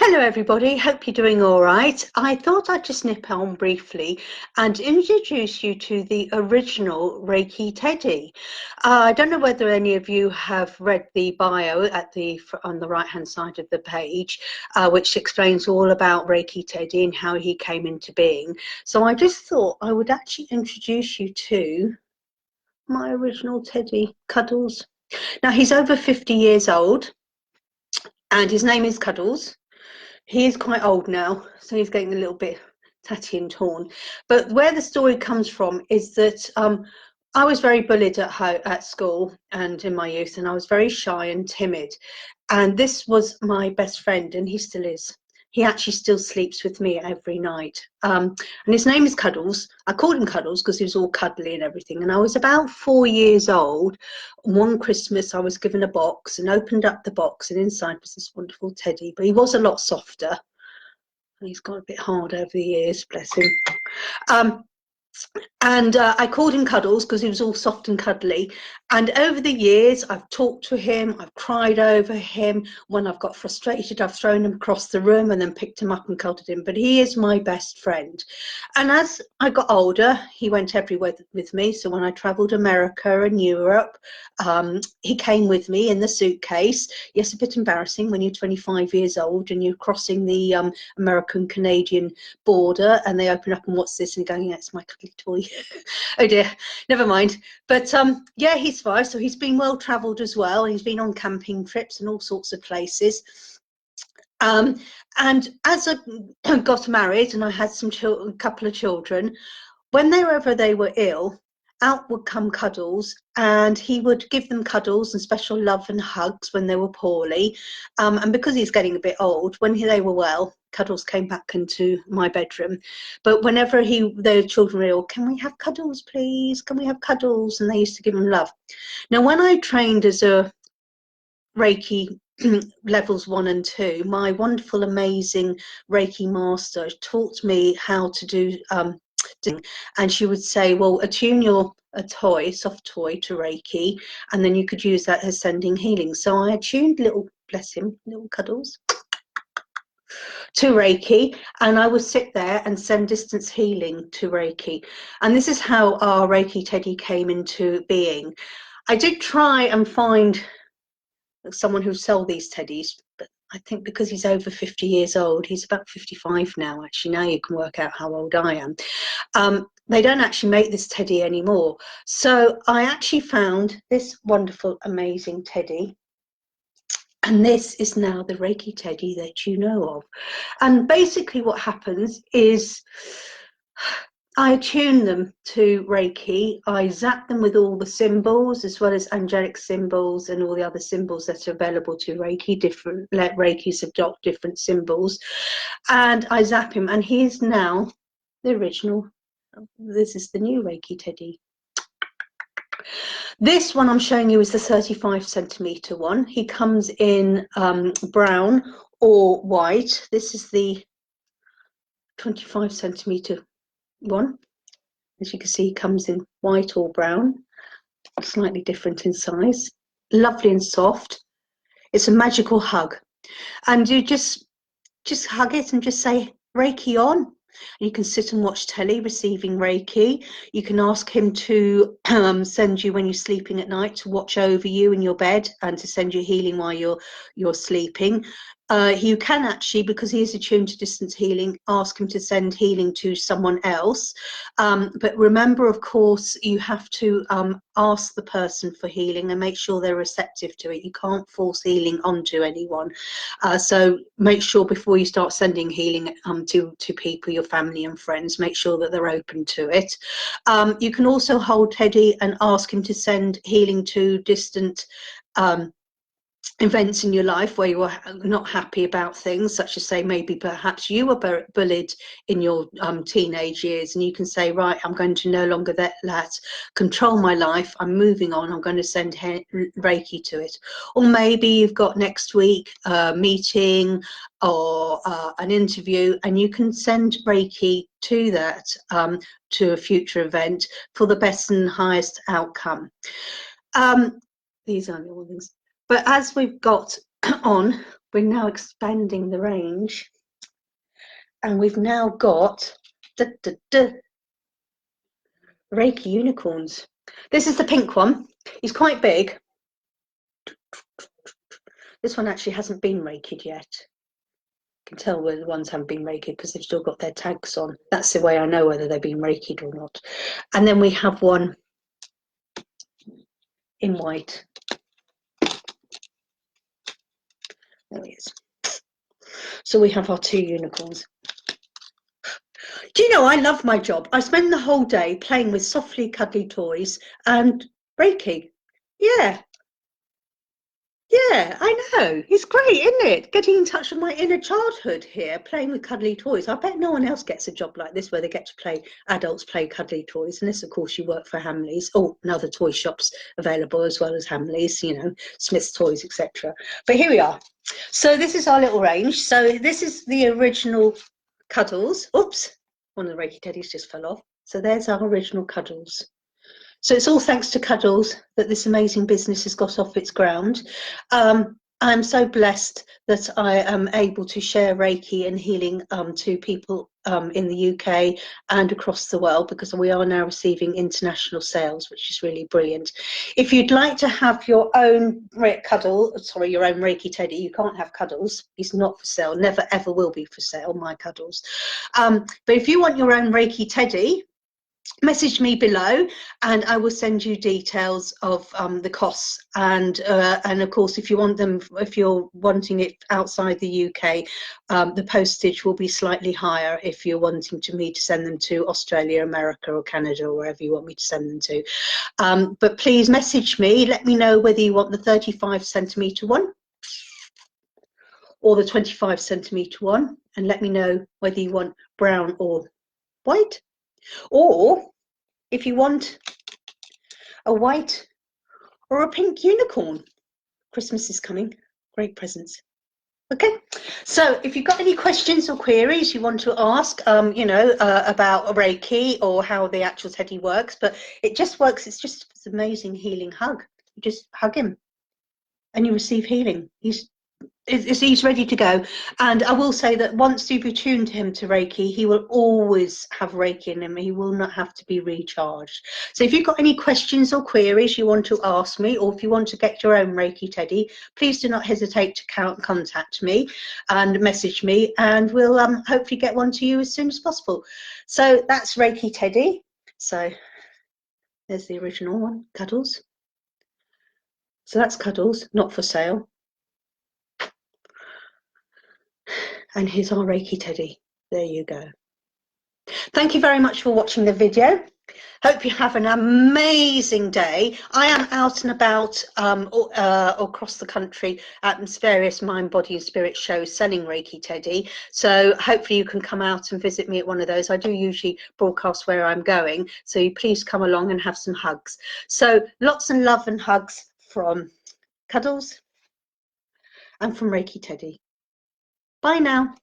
Hello everybody, hope you're doing all right. I thought I'd just nip on briefly and introduce you to the original Reiki Teddy. I don't know whether any of you have read the bio on the right hand side of the page, which explains all about Reiki Teddy and how he came into being. So I just thought I would actually introduce you to my original Teddy, Cuddles. Now he's over 50 years old and his name is Cuddles. He is quite old now, so he's getting a little bit tatty and torn. But where the story comes from is that I was very bullied at school and in my youth, and I was very shy and timid. And this was my best friend, and he still is. He actually still sleeps with me every night. And his name is Cuddles. I called him Cuddles because he was all cuddly and everything. And I was about 4 years old. One Christmas, I was given a box and opened up the box, and inside was this wonderful teddy. But he was a lot softer. He's got a bit hard over the years, bless him. I called him Cuddles because he was all soft and cuddly. And over the years, I've talked to him, I've cried over him. When I've got frustrated, I've thrown him across the room and then picked him up and cuddled him. But he is my best friend. And as I got older, he went everywhere with me. So when I travelled America and Europe, he came with me in the suitcase. Yes, a bit embarrassing when you're 25 years old and you're crossing the American-Canadian border and they open up and what's this? And you're going, yeah, it's my cuddly toy. Oh dear, never mind. But yeah, he's fine. So he's been well travelled as well. He's been on camping trips and all sorts of places. And as I got married and I had a couple of children, whenever they were ill, out would come Cuddles, and he would give them cuddles and special love and hugs when they were poorly. And because he's getting a bit old, when they were well, Cuddles came back into my bedroom. But whenever their children were ill, can we have Cuddles, please? Can we have Cuddles? And they used to give him love. Now, when I trained as a Reiki levels 1 and 2, my wonderful, amazing Reiki master taught me how to do and she would say, well, attune a soft toy to Reiki, and then you could use that as sending healing. So I attuned bless him, little Cuddles, to Reiki, and I would sit there and send distance healing to Reiki. And this is how our Reiki Teddy came into being. I did try and find someone who sold these teddies, but I think because he's over 50 years old, he's about 55 now, actually. Now you can work out how old I am. They don't actually make this teddy anymore. So I actually found this wonderful, amazing teddy. And this is now the Reiki Teddy that you know of. And basically what happens is I attune them to Reiki. I zap them with all the symbols, as well as angelic symbols and all the other symbols that are available to Reiki. Reikis adopt different symbols. And I zap him, and he is now the original. This is the new Reiki Teddy. This one I'm showing you is the 35 centimetre one. He comes in brown or white. This is the 25 centimetre one. As you can see, he comes in white or brown, slightly different in size. Lovely and soft. It's a magical hug. And you just hug it and just say, Reiki on. You can sit and watch telly receiving Reiki. You can ask him to send you, when you're sleeping at night, to watch over you in your bed and to send you healing while you're sleeping. You can actually, because he is attuned to distance healing, ask him to send healing to someone else. But remember, of course, you have to ask the person for healing and make sure they're receptive to it. You can't force healing onto anyone. So make sure before you start sending healing to people, your family and friends, make sure that they're open to it. You can also hold Teddy and ask him to send healing to distant events in your life where you were not happy about things, such as, say, maybe perhaps you were bullied in your teenage years, and you can say, right, I'm going to no longer let that control my life. I'm moving on. I'm going to send Reiki to it. Or maybe you've got next week a meeting or an interview, and you can send Reiki to that, to a future event for the best and highest outcome. These are the all things. But as we've got on, we're now expanding the range, and we've now got Reiki unicorns. This is the pink one. He's quite big. This one actually hasn't been Reiki'd yet. You can tell whether the ones haven't been Reiki'd because they've still got their tags on. That's the way I know whether they've been Reiki'd or not. And then we have one in white. There he is. So we have our 2 unicorns. Do you know, I love my job. I spend the whole day playing with softly cuddly toys and Reiki. Yeah, I know. It's great, isn't it? Getting in touch with my inner childhood here, playing with cuddly toys. I bet no one else gets a job like this where they get to play, adults play cuddly toys. Unless, of course, you work for Hamleys. Oh, and other toy shops available as well as Hamleys, you know, Smith's Toys, etc. But here we are. So this is our little range. So this is the original Cuddles. Oops, one of the Reiki Teddies just fell off. So there's our original Cuddles. So it's all thanks to Cuddles that this amazing business has got off its ground. I'm so blessed that I am able to share Reiki and healing to people in the UK and across the world, because we are now receiving international sales, which is really brilliant. If you'd like to have your own your own Reiki Teddy, you can't have Cuddles. He's not for sale, never ever will be for sale, my Cuddles. But if you want your own Reiki Teddy, message me below and I will send you details of the costs, and of course if you're wanting it outside the UK, the postage will be slightly higher if you're wanting me to send them to Australia, America or Canada or wherever you want me to send them to. But please message me, let me know whether you want the 35cm one or the 25cm one, and let me know whether you want brown or white, or if you want a white or a pink unicorn. Christmas is coming. Great presents. Okay, so if you've got any questions or queries you want to ask, about Reiki or how the actual Teddy works, but it just works. It's just this amazing healing hug. You just hug him and you receive healing. He's ready to go. And I will say that once you've attuned him to Reiki, he will always have Reiki in him. He will not have to be recharged. So if you've got any questions or queries you want to ask me, or if you want to get your own Reiki Teddy, please do not hesitate to contact me and message me, and we'll hopefully get one to you as soon as possible. So that's Reiki Teddy. So there's the original one, Cuddles. So that's Cuddles, not for sale. And here's our Reiki Teddy. There you go. Thank you very much for watching the video. Hope you have an amazing day. I am out and about across the country at various mind, body and spirit shows selling Reiki Teddy. So hopefully you can come out and visit me at one of those. I do usually broadcast where I'm going. So you please come along and have some hugs. So lots of love and hugs from Cuddles and from Reiki Teddy. Bye now.